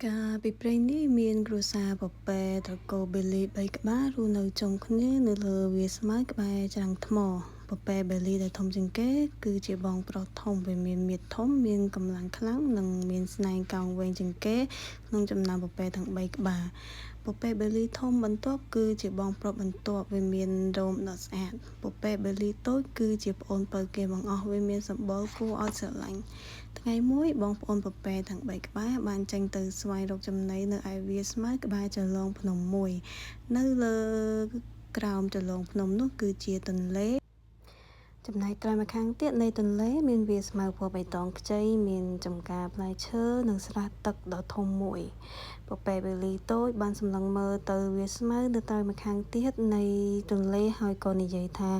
ការពីព្រេងនេះមានគ្រួសារពពែត្រកូលបេលី3ក្បាលរស់នៅជុំគ្នានៅលើវាលស្មៅក្បែរច្រាំងថ្មពពែបេលីដែលធំជាងគេគឺជាបងប្រុសធំវាមានមាឌធំមានកម្លាំងខ្លាំងនិងមានស្នែងកោងវែងជាងគេក្នុងចំណោមពពែទាំង3ក្បាលពពែបេលីធំបន្ទាប់គឺជាបងប្រុសបន្ទាប់វាមានរោមដ៏ស្អាតពពែបេលីតូចគឺជាប្អូនពៅគេបង្អស់វាមានសម្បុរគួរឲ្យស្រឡាញ់ថ្ងៃមួយបងប្អូនពពែទាំង3ក្បាលបានចេញទៅស្វែងរកចំណីនៅឯវាលស្មៅក្បែរចលងភ្នំមួយនៅលើក្រោមចលងភ្នំនោះគឺជាទន្លេចំណែកត្រង់ម្ខាងទៀតនៃទន្លេមានវាលស្មៅពណ៌បៃតងខ្ចីមានចំការផ្លែឈើនិងស្រះទឹកដ៏ធំមួយពពែបេលីតូចបានសម្លឹងមើលទៅវាលស្មៅនៅត្រង់ម្ខាងទៀតនៃទន្លេហើយក៏និយាយថា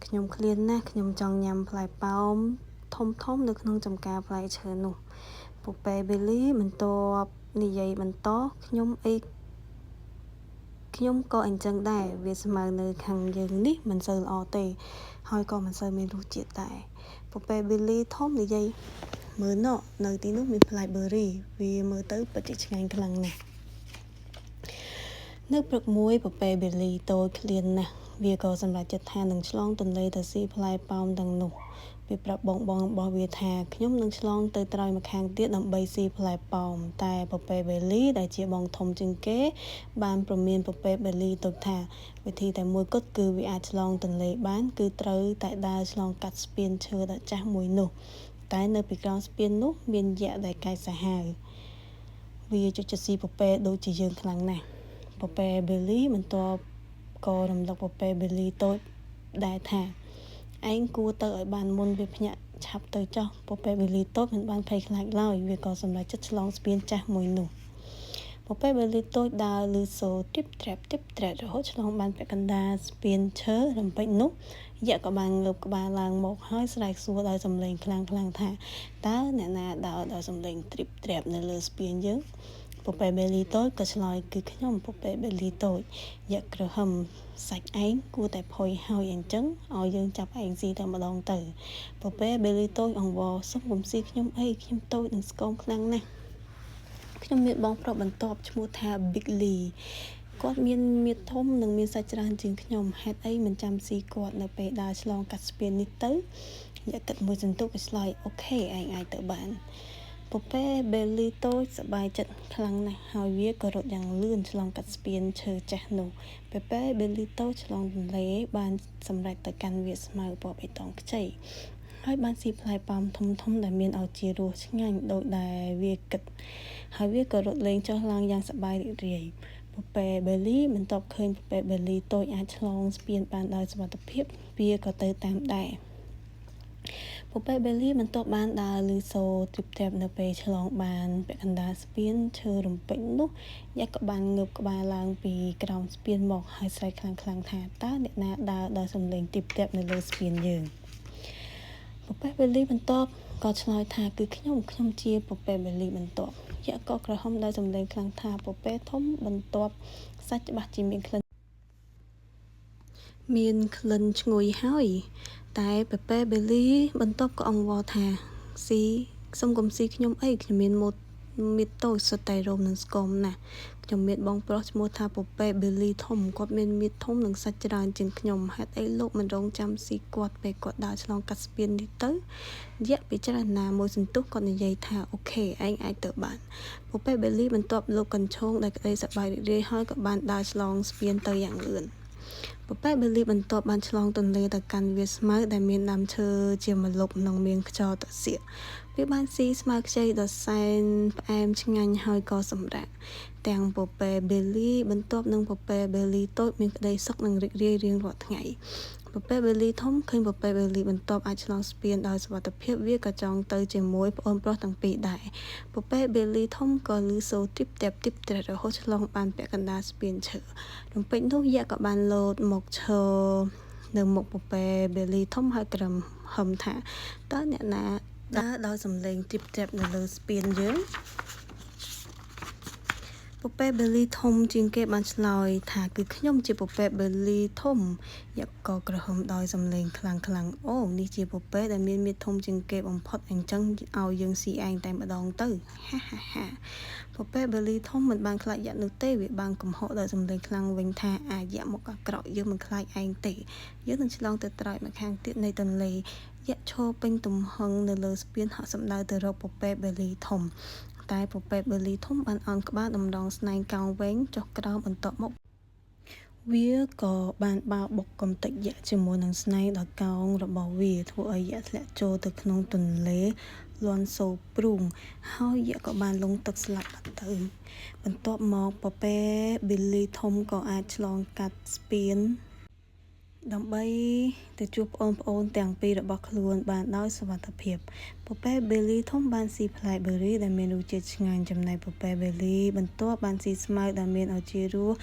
ខ្ញុំឃ្លានណាស់ខ្ញុំចង់ញ៉ាំផ្លែប៉ោមធំនៅក្នុងចំការផ្លែឈើនោះពពែបេលីបន្ទាប់និយាយបន្តខ្ញុំក៏អញ្ចឹងដែរវាស្មៅនៅខាងយើងនេះមិនសូវល្អទេហើយក៏មិនសូវមានរសជាតិដែរពពែបេលីធំនិយាយមើលនៅទីនោះមានផ្លែបឺរីវាមើលទៅពិតជាឆ្ងាញ់ខ្លាំងណាស់នៅព្រឹកមួយពពែបេលីតូចឃ្លានណាស់វាក៏សម្រេចចិត្តថានឹងឆ្លងទន្លេទៅស៊ីផ្លែប៉ោមទាំងនោះវាប្រាប់បងរបស់វាថាខ្ញុំនឹងឆ្លងទៅត្រើយម្ខាងទៀតដើម្បីស៊ីផ្លែប៉ោមតែពពែបេលីដែលជាបងធំជាងគេបានព្រមានពពែបេលីតូចថាវិធីតែមួយគត់គឺវាអាចឆ្លងទន្លេបានគឺត្រូវតែដើរឆ្លងកាត់ស្ពានឈើដ៏ចាស់មួយនោះតែនៅពីក្រោមស្ពាននោះមានយក្សដែលកាចសាហាវវាចុចស៊ីពពែដូចជាយើងខ្លាំងណាស់ពពែបេលីបន្ទាប់ក៏រំលឹកពពែបេលីតូចដែរថាឯងគួរទៅឲ្យបានមុនវាភ្ញាក់ឆាប់ទៅចុះពពែបេលីតូចមិនបានភ័យខ្លាចឡើយវាក៏សម្រេចចិត្តឆ្លងស្ពានចាស់មួយនោះពពែបេលីតូចដើរលឺសូរទីបត្រែបរហូតឆ្លងបានពាក់កណ្ដាលស្ពានឈើរំពេចនោះយក្សក៏បានងើបក្បាលឡើងមកហើយស្រែកសួរដោយសំឡេងខ្លាំងថាតើអ្នកណាដើរដោយសំឡេងទ្រីបត្រែបនៅលើស្ពានយើងពពែបេលីតូចក៏ឆ្លើយគឺខ្ញុំពពែបេលីតូចយក្សក្រហមសាច់ឯងគួរតែផុយហើយអញ្ចឹងឲ្យយើងចាប់ឯងស៊ីតែម្ដងទៅពពែបេលីតូចអង្វរសុំកុំស៊ីខ្ញុំអីខ្ញុំតូចនិងស្គមខ្លាំងណាស់ខ្ញុំមានបងប្រុសបន្ទាប់ឈ្មោះថា Big Lee គាត់មានមាឌធំនិងមានសាច់ច្រើនជាងខ្ញុំហេតុអីមិនចាំស៊ីគាត់នៅពេលដើរឆ្លងកាត់ស្ពាននេះទៅយក្សគិតមួយសន្ទុះក៏ឆ្លើយអូខេឯងអាចទៅបានពពែបេលីតូចសប្បាយចិត្តខ្លាំងណាស់ហើយវាក៏រត់យ៉ាងលឿនឆ្លងកាត់ស្ពានឈើចាស់នោះពពែបេលីតូចឆ្លងទន្លេបានសម្រេចទៅកាន់វាលស្មៅពណ៌បៃតងខ្ចីហើយបានស៊ីផ្លែប៉ោមធំដែលមានឱជារសឆ្ងាញ់ដូចដែលវាគិតហើយវាក៏រត់លេងចុះឡើងយ៉ាងសប្បាយរីករាយពពែបេលីបន្ទាប់ឃើញពពែបេលីតូចអាចឆ្លងស្ពានបានដោយសុវត្ថិភាពវាក៏ទៅតាមដែរពពែបេលីបន្ទាប់បានដើរលឺសូរទ្រីបត្រែបនៅពេលឆ្លងបានពាក់កណ្ដាលស្ពានឈើរំពេចនោះយក្សក៏បានងើបក្បាលឡើងពីក្រោមស្ពានមកហើយស្រែកខ្លាំងថាតើអ្នកណាដើរដោយសំឡេងទ្រីបត្រែបនៅលើស្ពានយើងពពែបេលីបន្ទាប់ក៏ឆ្លើយថាគឺខ្ញុំជាពពែបេលីបន្ទាប់យក្សក៏ក្រហមដោយសំឡេងខ្លាំងថាពពែធំបន្ទាប់សាច់ច្បាស់ជាមានក្លិនឈ្ងុយហើយតែពពែបេលីបន្ទាប់ក៏អង្វរថាសុំកុំស៊ីខ្ញុំអីខ្ញុំមានមាឌតូចសុទ្ធតែរោមនិងស្គមណាស់ខ្ញុំមានបងប្រុសឈ្មោះថាពពែបេលីធំគាត់មានមាឌធំនិងសាច់ច្រើនជាងខ្ញុំហេតុអីលោកមិនរងចាំស៊ីគាត់ពេលគាត់ដើរឆ្លងកាត់ស្ពាននេះទៅយក្សពិចារណាមួយសន្ទុះគាត់និយាយថាអូខេឯងអាចទៅបានពពែបេលីបន្ទាប់លោកកញ្ឈោងដោយក្តីសប្បាយរីករាយហើយក៏បានដើរឆ្លងស្ពានទៅយ៉ាងលឿនពពែបេលីបន្ទាប់បានឆ្លងទន្លេទៅកាន់វាលស្មៅដែលមានដើមឈើជាម្លប់និងមានខ្យល់ត្រសៀកវាបានស៊ីស្មៅខ្ចីដ៏សែនផ្អែមឆ្ងាញ់ហើយក៏សម្រាកទាំងពពែបេលីបន្ទាប់និងពពែបេលីតូចមានក្តីសុខនិងរីករាយរៀងរាល់ថ្ងៃពពែបេលីធំឃើញពពែបេលីបន្ទាប់អាចឆ្លងស្ពានដោយសុវត្ថិភាពវាក៏ចង់ទៅជាមួយប្អូនប្រុសទាំងពីរដែរពពែបេលីធំក៏លឺសូរទ្រីបត្រែបរហូតឆ្លងបានពាក់កណ្ដាលស្ពានឈើរំពេចនោះយក្សក៏បានលោតមកឈរនៅមុខពពែបេលីធំហើយក្រហមថាតើអ្នកណាដើរដោយសំឡេងទ្រីបត្រែបនៅលើស្ពានយើងព ពពែបេលីធំជាងគេបានឆ្លើយថាគឺខ្ញុំជាពពែបេលីធំយ៉ាក់ក៏ក្រហមដោយសំឡេងខ្លាំងអូនេះជាពពែដែលមានមាឌធំជាងគេបំផុតអញ្ចឹងឲ្យយើងស៊ីឯងតែម្ដងទៅហាពពែបេលីធំមិនបានខ្លាចយ៉ាក់នោះទេវាបានកំហកដោយសំឡេងខ្លាំងវិញថាអាយ៉ាក់មកអាក្រក់យើងមិនខ្លាចឯងទេយើងនឹងឆ្លងទៅត្រើយម្ខាងទៀតនៃទន្លេយ៉ាក់ឈរពេញទំហឹងនៅលើស្ពានហាក់សម្ដៅទៅរកពពែបេលីធំតែពពែបេលីធំបានអោនក្បាលដំដងស្នែងកោងវែងចុះក្រោមបន្ទាប់មកវាក៏បានបោបុកកំទេចយ៉ាក់ជាមួយនឹងស្នែងដ៏កោងរបស់វាធ្វើឲ្យយ៉ាក់ធ្លាក់ចូលទៅក្នុងទន្លេលន់សូរព្រូងហើយយ៉ាក់ក៏បានលង់ទឹកស្លាប់បាត់ទៅបន្ទាប់មកពពែបេលីធំក៏អាចឆ្លងកាត់ស្ពានដើម្បីទៅជួបប្អូនទាំងពីររបស់ខ្លួនបានដោយសុវត្ថិភាពពពែបេលីធំបានស៊ីផ្លែបេរីដែលមានរសជាតិឆ្ងាញ់ចំណែកពពែបេលីបន្ទាប់បានស៊ីស្មៅដែលមានឱជារស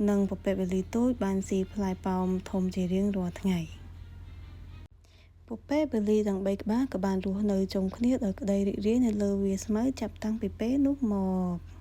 និងពពែបេលីតូចបានស៊ីផ្លែប៉ោមធំជារៀងរាល់ថ្ងៃពពែបេលីទាំង3ក្បាលក៏បានរស់នៅជុំគ្នាដោយក្តីរីករាយនៅលើវាលស្មៅចាប់តាំងពីពេលនោះមក